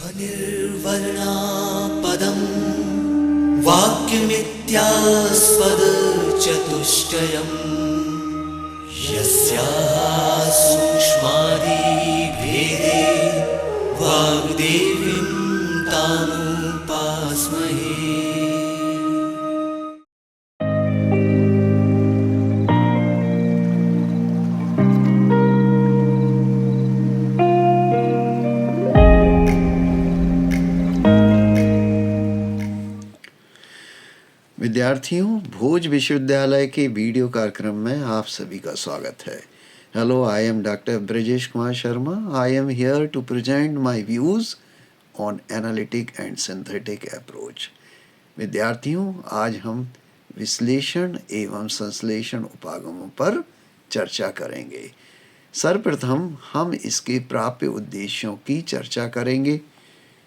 अनिर्वर्णा पदं वाक्यमित्यास्पदचतुष्टयम् यस्याः सूक्ष्मादिभेदे वाग्देवीं तामुपास्महे। विद्यार्थियों, भोज विश्वविद्यालय के वीडियो कार्यक्रम में आप सभी का स्वागत है। Hello, I am doctor Brajesh Kumar Sharma. I am here to present my views on analytic and synthetic approach. विद्यार्थियों, आज हम विश्लेषण एवं संश्लेषण उपागमों पर चर्चा करेंगे। सर्वप्रथम हम इसके प्राप्य उद्देश्यों की चर्चा करेंगे।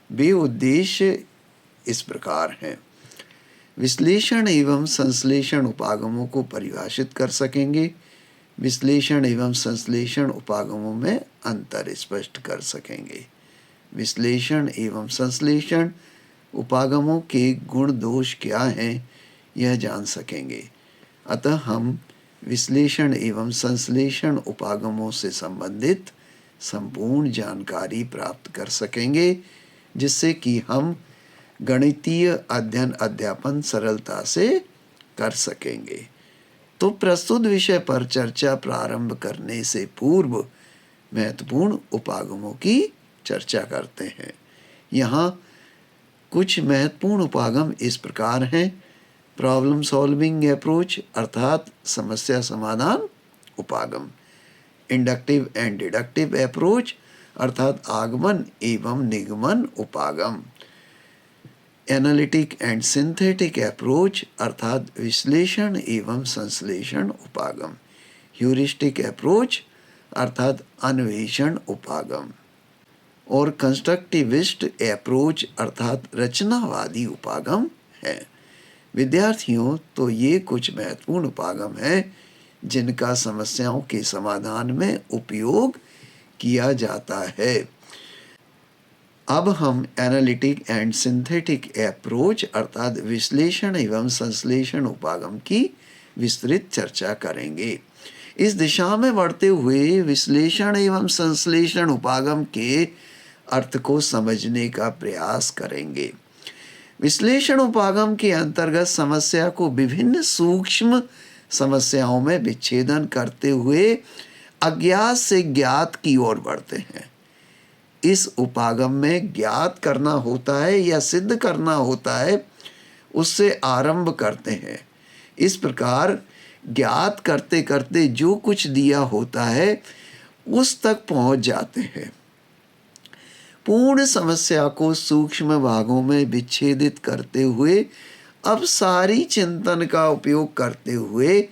वे उद्देश्य इस प्रकार हैं। विश्लेषण एवं संश्लेषण उपागमों को परिभाषित कर सकेंगे। विश्लेषण एवं संश्लेषण उपागमों में अंतर स्पष्ट कर सकेंगे। विश्लेषण एवं संश्लेषण उपागमों के गुण दोष क्या हैं, यह जान सकेंगे। अतः हम विश्लेषण एवं संश्लेषण उपागमों से संबंधित संपूर्ण जानकारी प्राप्त कर सकेंगे, जिससे कि हम गणितीय अध्ययन अध्यापन सरलता से कर सकेंगे। तो प्रस्तुत विषय पर चर्चा प्रारंभ करने से पूर्व महत्वपूर्ण उपागमों की चर्चा करते हैं। यहाँ कुछ महत्वपूर्ण उपागम इस प्रकार हैं। प्रॉब्लम सॉल्विंग अप्रोच अर्थात समस्या समाधान उपागम। इंडक्टिव एंड डिडक्टिव अप्रोच अर्थात आगमन एवं निगमन उपागम। एनालिटिक एंड सिंथेटिक अप्रोच अर्थात विश्लेषण एवं संश्लेषण उपागम। ह्यूरिस्टिक अप्रोच अर्थात अन्वेषण उपागम। और कंस्ट्रक्टिविस्ट अप्रोच अर्थात रचनावादी उपागम है। विद्यार्थियों, तो ये कुछ महत्वपूर्ण उपागम हैं जिनका समस्याओं के समाधान में उपयोग किया जाता है। अब हम एनालिटिक एंड सिंथेटिक अप्रोच अर्थात विश्लेषण एवं संश्लेषण उपागम की विस्तृत चर्चा करेंगे। इस दिशा में बढ़ते हुए विश्लेषण एवं संश्लेषण उपागम के अर्थ को समझने का प्रयास करेंगे। विश्लेषण उपागम के अंतर्गत समस्या को विभिन्न सूक्ष्म समस्याओं में विच्छेदन करते हुए अज्ञात से ज्ञात की ओर बढ़ते हैं। इस उपागम में ज्ञात करना होता है या सिद्ध करना होता है, उससे आरंभ करते हैं। इस प्रकार ज्ञात करते करते जो कुछ दिया होता है उस तक पहुंच जाते हैं। पूर्ण समस्या को सूक्ष्म भागों में विच्छेदित करते हुए अब सारी चिंतन का उपयोग करते हुए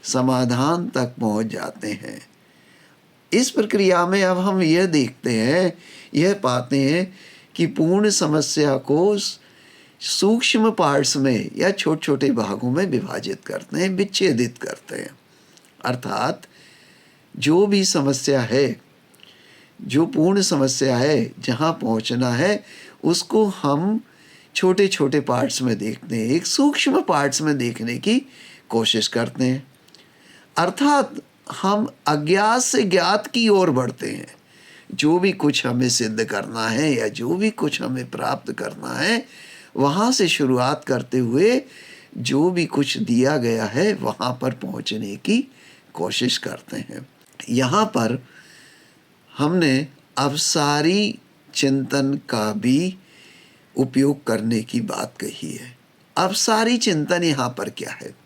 समाधान तक पहुंच जाते हैं। इस प्रक्रिया में अब हम यह पाते हैं कि पूर्ण समस्या को सूक्ष्म पार्ट्स में या छोटे छोटे भागों में विभाजित करते हैं, विच्छेदित करते हैं। अर्थात जो भी समस्या है, जो पूर्ण समस्या है, जहाँ पहुँचना है, उसको हम छोटे छोटे पार्ट्स में देखते हैं, एक सूक्ष्म पार्ट्स में देखने की कोशिश करते हैं। अर्थात हम अज्ञात से ज्ञात की ओर बढ़ते हैं। जो भी कुछ हमें सिद्ध करना है या जो भी कुछ हमें प्राप्त करना है, वहाँ से शुरुआत करते हुए जो भी कुछ दिया गया है वहाँ पर पहुँचने की कोशिश करते हैं। यहाँ पर हमने अवसारी चिंतन का भी उपयोग करने की बात कही है। अवसारी चिंतन यहाँ पर क्या है?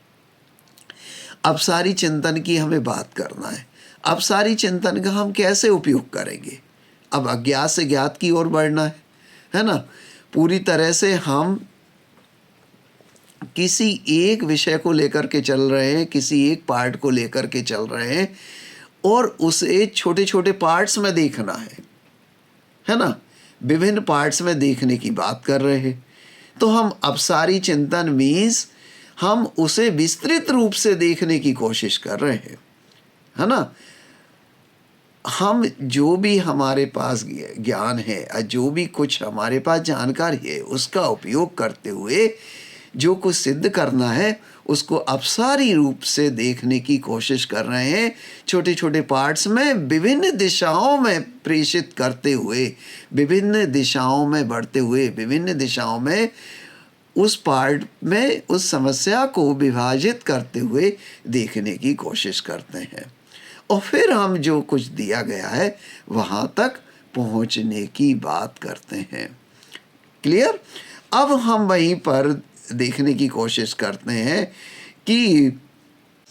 अवसारी चिंतन की हमें बात करना है। अवसारी चिंतन का हम कैसे उपयोग करेंगे? अब अज्ञात से ज्ञात की ओर बढ़ना है ना? पूरी तरह से हम किसी एक विषय को लेकर के चल रहे हैं, किसी एक पार्ट को लेकर के चल रहे हैं और उसे छोटे छोटे पार्ट्स में देखना है ना? विभिन्न पार्ट्स में देखने की बात कर रहे हैं। तो हम अवसारी चिंतन मीन्स हम उसे विस्तृत रूप से देखने की कोशिश कर रहे हैं, है ना? हम जो भी हमारे पास ज्ञान है, जो भी कुछ हमारे पास जानकारी है, उसका उपयोग करते हुए जो कुछ सिद्ध करना है उसको अपसारी रूप से देखने की कोशिश कर रहे हैं, छोटे छोटे पार्ट्स में विभिन्न दिशाओं में प्रेषित करते हुए, विभिन्न दिशाओं में बढ़ते हुए, विभिन्न दिशाओं में उस पार्ट में उस समस्या को विभाजित करते हुए देखने की कोशिश करते हैं, और फिर हम जो कुछ दिया गया है वहाँ तक पहुँचने की बात करते हैं। क्लियर? अब हम वहीं पर देखने की कोशिश करते हैं कि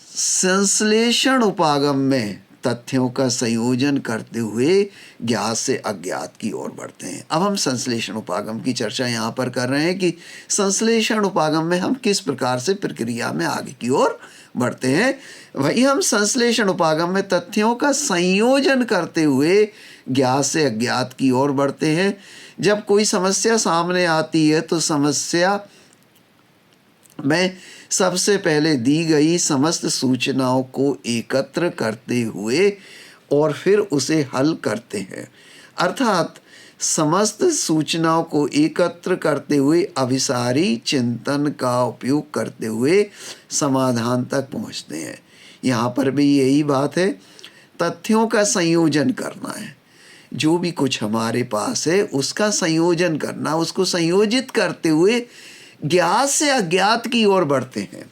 संश्लेषण उपागम में तथ्यों का संयोजन करते हुए ज्ञात से अज्ञात की ओर बढ़ते हैं। अब हम संश्लेषण उपागम की चर्चा यहाँ पर कर रहे हैं कि संश्लेषण उपागम में हम किस प्रकार से प्रक्रिया में आगे की ओर बढ़ते हैं। वही हम संश्लेषण उपागम में तथ्यों का संयोजन करते हुए ज्ञात से अज्ञात की ओर बढ़ते हैं। जब कोई समस्या सामने आती है तो समस्या में सबसे पहले दी गई समस्त सूचनाओं को एकत्र करते हुए और फिर उसे हल करते हैं, अर्थात समस्त सूचनाओं को एकत्र करते हुए अभिसारी चिंतन का उपयोग करते हुए समाधान तक पहुंचते हैं। यहाँ पर भी यही बात है, तथ्यों का संयोजन करना है। जो भी कुछ हमारे पास है उसका संयोजन करना, उसको संयोजित करते हुए ज्ञात से अज्ञात की ओर बढ़ते हैं।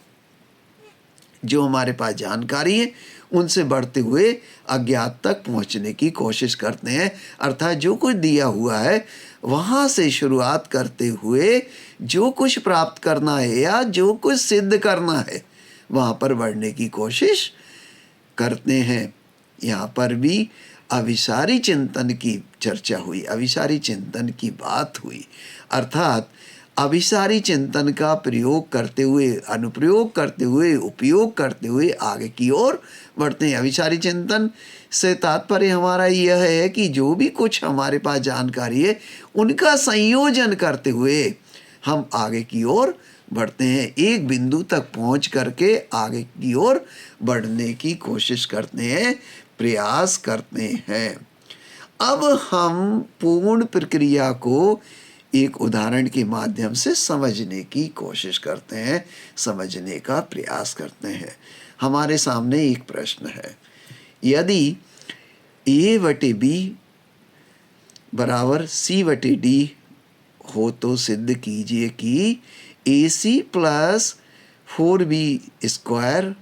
जो हमारे पास जानकारी है उनसे बढ़ते हुए अज्ञात तक पहुंचने की कोशिश करते हैं, अर्थात जो कुछ दिया हुआ है वहाँ से शुरुआत करते हुए जो कुछ प्राप्त करना है या जो कुछ सिद्ध करना है वहाँ पर बढ़ने की कोशिश करते हैं। यहाँ पर भी अभिसारी चिंतन की चर्चा हुई, अभिसारी चिंतन की बात हुई, अर्थात अभिसारी चिंतन का प्रयोग करते हुए, अनुप्रयोग करते हुए, उपयोग करते हुए आगे की ओर बढ़ते हैं। अभिसारी चिंतन से तात्पर्य हमारा यह है कि जो भी कुछ हमारे पास जानकारी है उनका संयोजन करते हुए हम आगे की ओर बढ़ते हैं, एक बिंदु तक पहुंच करके आगे की ओर बढ़ने की कोशिश करते हैं, प्रयास करते हैं। अब हम पूर्ण प्रक्रिया को एक उदाहरण के माध्यम से समझने की कोशिश करते हैं, समझने का प्रयास करते हैं। हमारे सामने एक प्रश्न है, यदि A/B बराबर C/D हो तो सिद्ध कीजिए कि AC प्लस 4B²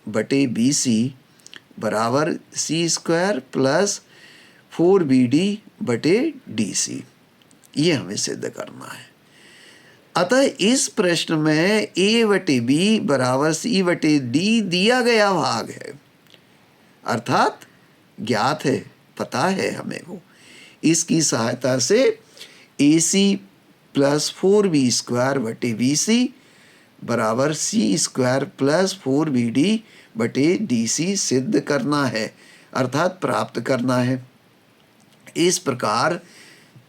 बटे BC बराबर C² प्लस 4BD बटे DC। ये हमें सिद्ध करना है। अतः इस प्रश्न में A/B बराबर C/D दिया गया भाग है, अर्थात ज्ञात है, पता है हमें वो। इसकी सहायता से AC प्लस 4B² बटे BC बराबर C² प्लस 4BD बटे DC सिद्ध करना है, अर्थात प्राप्त करना है। इस प्रकार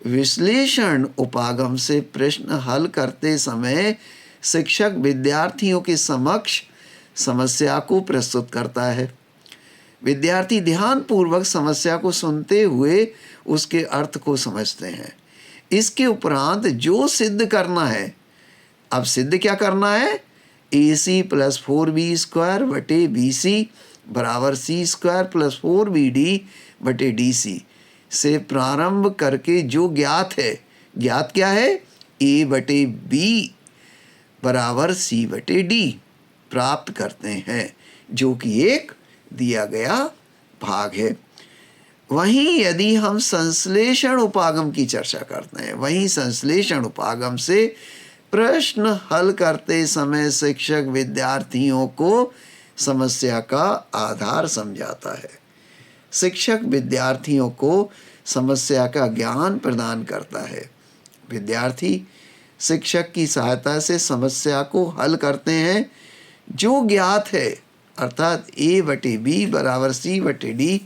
विश्लेषण उपागम से प्रश्न हल करते समय शिक्षक विद्यार्थियों के समक्ष समस्या को प्रस्तुत करता है। विद्यार्थी ध्यानपूर्वक समस्या को सुनते हुए उसके अर्थ को समझते हैं। इसके उपरांत जो सिद्ध करना है, अब सिद्ध क्या करना है? AC प्लस 4B² बटे BC बराबर C² प्लस 4BD बटे DC से प्रारंभ करके जो ज्ञात है, ज्ञात क्या है? A/B बराबर C/D प्राप्त करते हैं, जो कि एक दिया गया भाग है। वहीं यदि हम संश्लेषण उपागम की चर्चा करते हैं, वहीं संश्लेषण उपागम से प्रश्न हल करते समय शिक्षक विद्यार्थियों को समस्या का आधार समझाता है। शिक्षक विद्यार्थियों को समस्या का ज्ञान प्रदान करता है। विद्यार्थी शिक्षक की सहायता से समस्या को हल करते हैं। जो ज्ञात है, अर्थात A/B बराबर C/D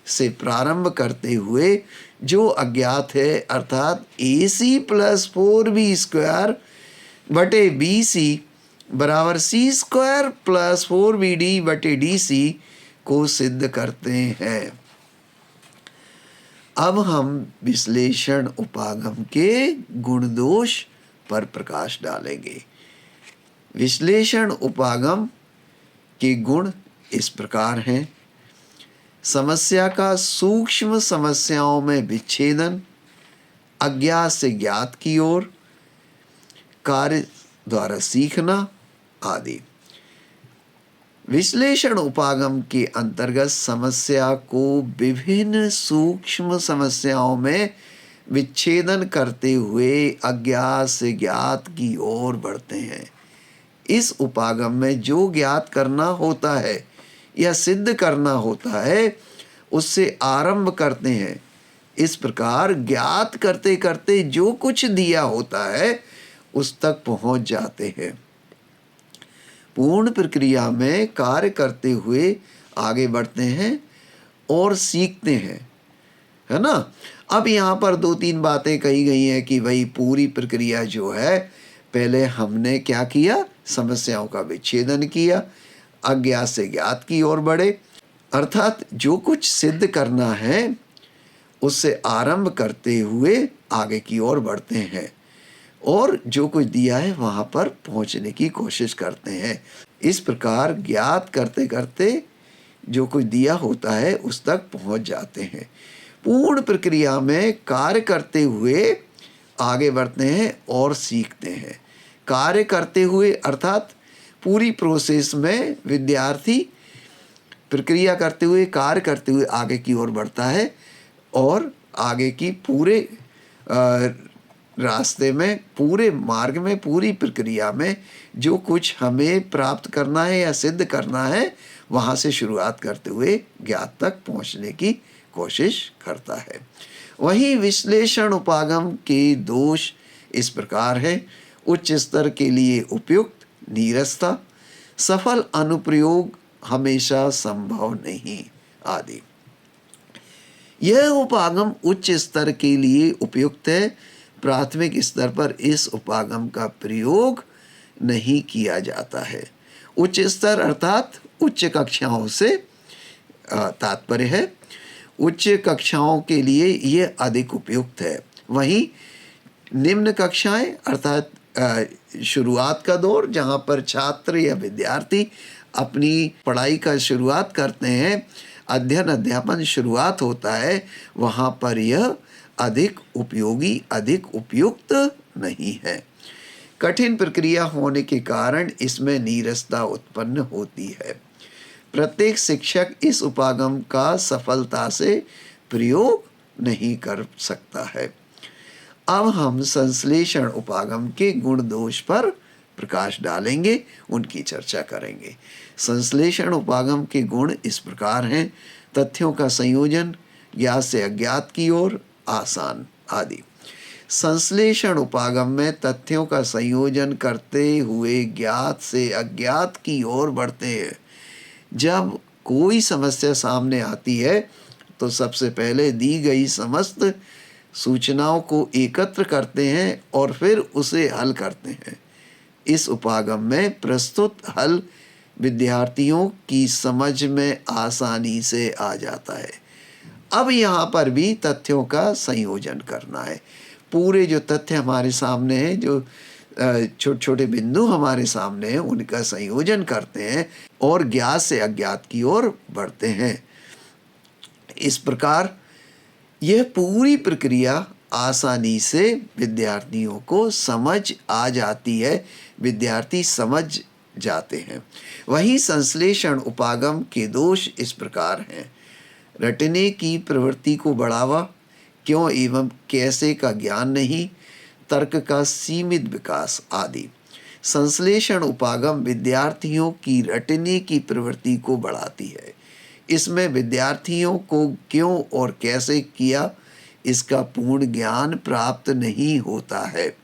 से प्रारंभ करते हुए जो अज्ञात है, अर्थात AC प्लस 4B² बटे BC बराबर C² प्लस 4BD बटे DC को सिद्ध करते हैं। अब हम विश्लेषण उपागम के गुण दोष पर प्रकाश डालेंगे। विश्लेषण उपागम के गुण इस प्रकार हैं। समस्या का सूक्ष्म समस्याओं में विच्छेदन, अज्ञात से ज्ञात की ओर, कार्य द्वारा सीखना आदि। विश्लेषण उपागम के अंतर्गत समस्या को विभिन्न सूक्ष्म समस्याओं में विच्छेदन करते हुए अज्ञात से ज्ञात की ओर बढ़ते हैं। इस उपागम में जो ज्ञात करना होता है या सिद्ध करना होता है उससे आरंभ करते हैं। इस प्रकार ज्ञात करते करते जो कुछ दिया होता है उस तक पहुंच जाते हैं। पूर्ण प्रक्रिया में कार्य करते हुए आगे बढ़ते हैं और सीखते हैं, है ना। अब यहाँ पर 2-3 बातें कही गई हैं कि भाई पूरी प्रक्रिया जो है, पहले हमने क्या किया, समस्याओं का विच्छेदन किया, अज्ञात से ज्ञात की ओर बढ़े, अर्थात जो कुछ सिद्ध करना है उससे आरंभ करते हुए आगे की ओर बढ़ते हैं और जो कुछ दिया है वहाँ पर पहुँचने की कोशिश करते हैं। इस प्रकार ज्ञात करते करते जो कुछ दिया होता है उस तक पहुँच जाते हैं। पूर्ण प्रक्रिया में कार्य करते हुए आगे बढ़ते हैं और सीखते हैं। कार्य करते हुए अर्थात पूरी प्रोसेस में विद्यार्थी प्रक्रिया करते हुए, कार्य करते हुए आगे की ओर बढ़ता है और आगे की पूरे रास्ते में, पूरे मार्ग में, पूरी प्रक्रिया में जो कुछ हमें प्राप्त करना है या सिद्ध करना है वहाँ से शुरुआत करते हुए ज्ञात तक पहुँचने की कोशिश करता है। वहीं विश्लेषण उपागम के दोष इस प्रकार है। उच्च स्तर के लिए उपयुक्त नीरसता, सफल अनुप्रयोग हमेशा संभव नहीं आदि। यह उपागम उच्च स्तर के लिए उपयुक्त है। प्राथमिक स्तर पर इस उपागम का प्रयोग नहीं किया जाता है। उच्च स्तर अर्थात उच्च कक्षाओं से तात्पर्य है। उच्च कक्षाओं के लिए यह अधिक उपयुक्त है। वहीं निम्न कक्षाएं अर्थात शुरुआत का दौर, जहाँ पर छात्र या विद्यार्थी अपनी पढ़ाई का शुरुआत करते हैं, अध्ययन अध्यापन शुरुआत होता है, वहाँ पर यह अधिक उपयोगी, अधिक उपयुक्त नहीं है। कठिन प्रक्रिया होने के कारण इसमें नीरसता उत्पन्न होती है। प्रत्येक शिक्षक इस उपागम का सफलता से प्रयोग नहीं कर सकता है। अब हम संश्लेषण उपागम के गुण दोष पर प्रकाश डालेंगे, उनकी चर्चा करेंगे। संश्लेषण उपागम के गुण इस प्रकार हैं। तथ्यों का संयोजन, ज्ञात से अज्ञात की ओर, आसान आदि। संश्लेषण उपागम में तथ्यों का संयोजन करते हुए ज्ञात से अज्ञात की ओर बढ़ते हैं। जब कोई समस्या सामने आती है तो सबसे पहले दी गई समस्त सूचनाओं को एकत्र करते हैं और फिर उसे हल करते हैं। इस उपागम में प्रस्तुत हल विद्यार्थियों की समझ में आसानी से आ जाता है। अब यहाँ पर भी तथ्यों का संयोजन करना है। पूरे जो तथ्य हमारे सामने हैं, जो छोटे छोटे बिंदु हमारे सामने हैं, उनका संयोजन करते हैं और ज्ञात से अज्ञात की ओर बढ़ते हैं। इस प्रकार यह पूरी प्रक्रिया आसानी से विद्यार्थियों को समझ आ जाती है, विद्यार्थी समझ जाते हैं। वहीं संश्लेषण उपागम के दोष इस प्रकार हैं। रटने की प्रवृत्ति को बढ़ावा, क्यों एवं कैसे का ज्ञान नहीं, तर्क का सीमित विकास आदि। संश्लेषण उपागम विद्यार्थियों की रटने की प्रवृत्ति को बढ़ाती है। इसमें विद्यार्थियों को क्यों और कैसे किया इसका पूर्ण ज्ञान प्राप्त नहीं होता है।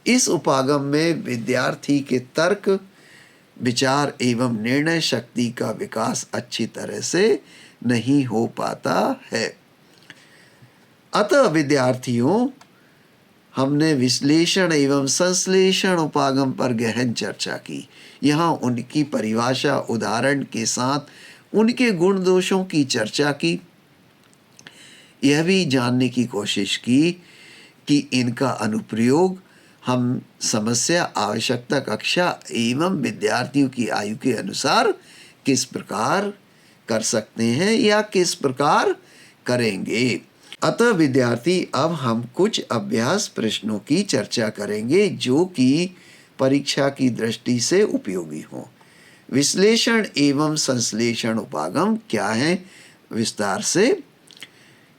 इस उपागम में विद्यार्थी के तर्क, विचार एवं निर्णय शक्ति का विकास अच्छी तरह से नहीं हो पाता है। अतः विद्यार्थियों, हमने विश्लेषण एवं संश्लेषण उपागम पर गहन चर्चा की। यहाँ उनकी परिभाषा, उदाहरण के साथ उनके गुण दोषों की चर्चा की। यह भी जानने की कोशिश की कि इनका अनुप्रयोग हम समस्या, आवश्यकता, कक्षा एवं विद्यार्थियों की आयु के अनुसार किस प्रकार कर सकते हैं या किस प्रकार करेंगे। अतः विद्यार्थी, अब हम कुछ अभ्यास प्रश्नों की चर्चा करेंगे जो कि परीक्षा की दृष्टि से उपयोगी हों। विश्लेषण एवं संश्लेषण उपागम क्या है, विस्तार से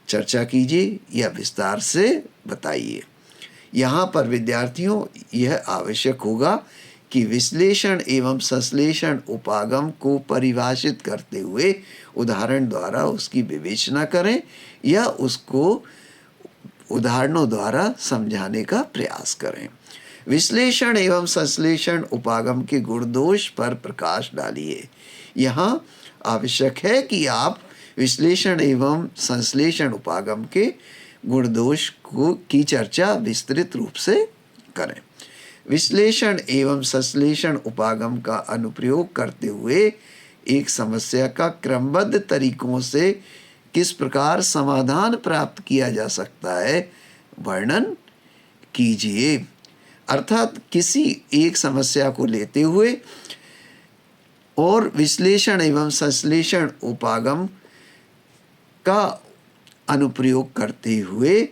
चर्चा कीजिए या विस्तार से बताइए। यहाँ पर विद्यार्थियों यह आवश्यक होगा कि विश्लेषण एवं संश्लेषण उपागम को परिभाषित करते हुए उदाहरण द्वारा उसकी विवेचना करें या उसको उदाहरणों द्वारा समझाने का प्रयास करें। विश्लेषण एवं संश्लेषण उपागम के गुण दोष पर प्रकाश डालिए। यहाँ आवश्यक है कि आप विश्लेषण एवं संश्लेषण उपागम के गुण दोष की चर्चा विस्तृत रूप से करें। विश्लेषण एवं संश्लेषण उपागम का अनुप्रयोग करते हुए एक समस्या का क्रमबद्ध तरीकों से किस प्रकार समाधान प्राप्त किया जा सकता है, वर्णन कीजिए। अर्थात किसी एक समस्या को लेते हुए और विश्लेषण एवं संश्लेषण उपागम का अनुप्रयोग करते हुए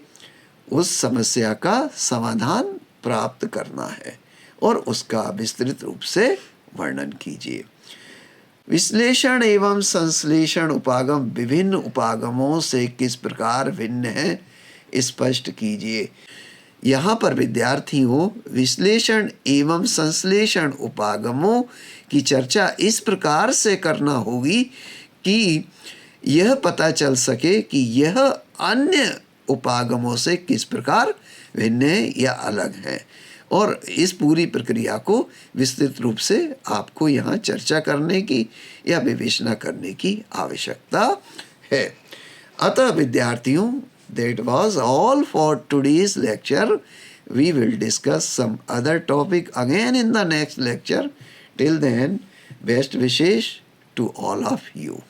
उस समस्या का समाधान प्राप्त करना है और उसका विस्तृत रूप से वर्णन कीजिए। विश्लेषण एवं संश्लेषण उपागम विभिन्न उपागमों से किस प्रकार भिन्न है, स्पष्ट कीजिए। यहाँ पर विद्यार्थियों विश्लेषण एवं संश्लेषण उपागमों की चर्चा इस प्रकार से करना होगी कि यह पता चल सके कि यह अन्य उपागमों से किस प्रकार भिन्न है या अलग है, और इस पूरी प्रक्रिया को विस्तृत रूप से आपको यहाँ चर्चा करने की या विवेचना करने की आवश्यकता है। अतः विद्यार्थियों, that was all for today's lecture. We will discuss some other topic again in the next lecture. Till then, best wishes to all of you.